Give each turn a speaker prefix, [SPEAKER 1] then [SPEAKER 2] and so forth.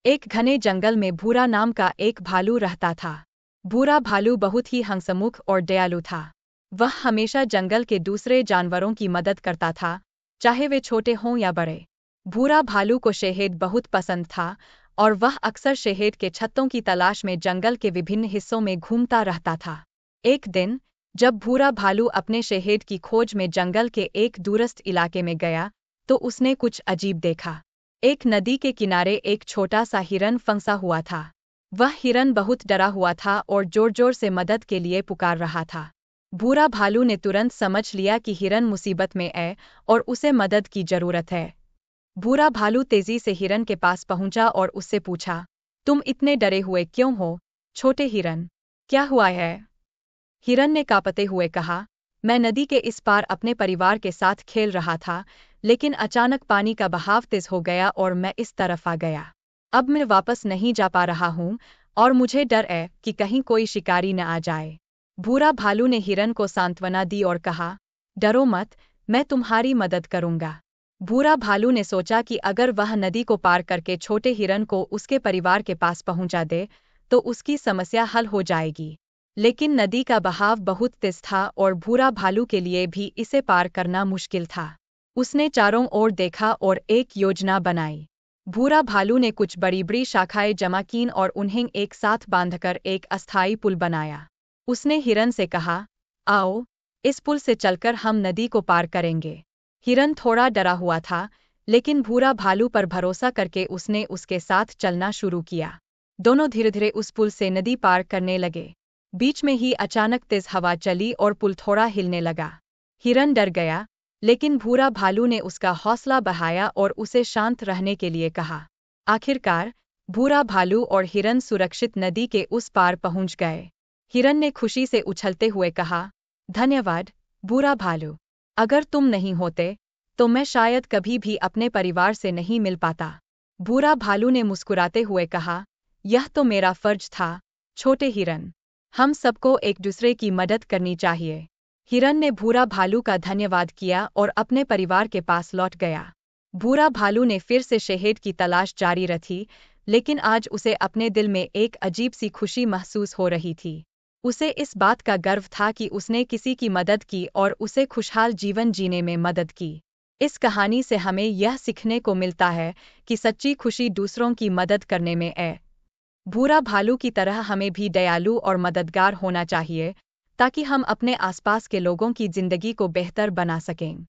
[SPEAKER 1] एक घने जंगल में भूरा नाम का एक भालू रहता था। भूरा भालू बहुत ही हंसमुख और दयालु था। वह हमेशा जंगल के दूसरे जानवरों की मदद करता था, चाहे वे छोटे हों या बड़े। भूरा भालू को शहद बहुत पसंद था और वह अक्सर शहद के छत्तों की तलाश में जंगल के विभिन्न हिस्सों में घूमता रहता था। एक दिन, जब भूरा भालू अपने शहद की खोज में जंगल के एक दूरस्थ इलाके में गया, तो उसने कुछ अजीब देखा। एक नदी के किनारे एक छोटा सा हिरन फंसा हुआ था। वह हिरन बहुत डरा हुआ था और जोर जोर से मदद के लिए पुकार रहा था। भूरा भालू ने तुरंत समझ लिया कि हिरन मुसीबत में है और उसे मदद की जरूरत है। भूरा भालू तेजी से हिरन के पास पहुंचा और उससे पूछा, तुम इतने डरे हुए क्यों हो, छोटे हिरन? क्या हुआ है? हिरन ने कांपते हुए कहा, मैं नदी के इस पार अपने परिवार के साथ खेल रहा था, लेकिन अचानक पानी का बहाव तेज हो गया और मैं इस तरफ आ गया। अब मैं वापस नहीं जा पा रहा हूँ और मुझे डर है कि कहीं कोई शिकारी न आ जाए। भूरा भालू ने हिरन को सांत्वना दी और कहा, डरो मत, मैं तुम्हारी मदद करूंगा। भूरा भालू ने सोचा कि अगर वह नदी को पार करके छोटे हिरन को उसके परिवार के पास पहुंचा दे, तो उसकी समस्या हल हो जाएगी। लेकिन नदी का बहाव बहुत तेज था और भूरा भालू के लिए भी इसे पार करना मुश्किल था। उसने चारों ओर देखा और एक योजना बनाई। भूरा भालू ने कुछ बड़ी बड़ी शाखाएं जमा कीं और उन्हें एक साथ बांधकर एक अस्थायी पुल बनाया। उसने हिरन से कहा, आओ, इस पुल से चलकर हम नदी को पार करेंगे। हिरन थोड़ा डरा हुआ था, लेकिन भूरा भालू पर भरोसा करके उसने उसके साथ चलना शुरू किया। दोनों धीरे धीरे उस पुल से नदी पार करने लगे। बीच में ही अचानक तेज हवा चली और पुल थोड़ा हिलने लगा। हिरन डर गया, लेकिन भूरा भालू ने उसका हौसला बढ़ाया और उसे शांत रहने के लिए कहा। आखिरकार, भूरा भालू और हिरन सुरक्षित नदी के उस पार पहुंच गए। हिरन ने खुशी से उछलते हुए कहा, धन्यवाद, भूरा भालू। अगर तुम नहीं होते, तो मैं शायद कभी भी अपने परिवार से नहीं मिल पाता। भूरा भालू ने मुस्कुराते हुए कहा, यह तो मेरा फर्ज था, छोटे हिरन। हम सबको एक दूसरे की मदद करनी चाहिए। हिरन ने भूरा भालू का धन्यवाद किया और अपने परिवार के पास लौट गया। भूरा भालू ने फिर से शहद की तलाश जारी रखी, लेकिन आज उसे अपने दिल में एक अजीब सी खुशी महसूस हो रही थी। उसे इस बात का गर्व था कि उसने किसी की मदद की और उसे खुशहाल जीवन जीने में मदद की। इस कहानी से हमें यह सीखने को मिलता है कि सच्ची खुशी दूसरों की मदद करने में है। भूरा भालू की तरह हमें भी दयालु और मददगार होना चाहिए, ताकि हम अपने आसपास के लोगों की जिंदगी को बेहतर बना सकें।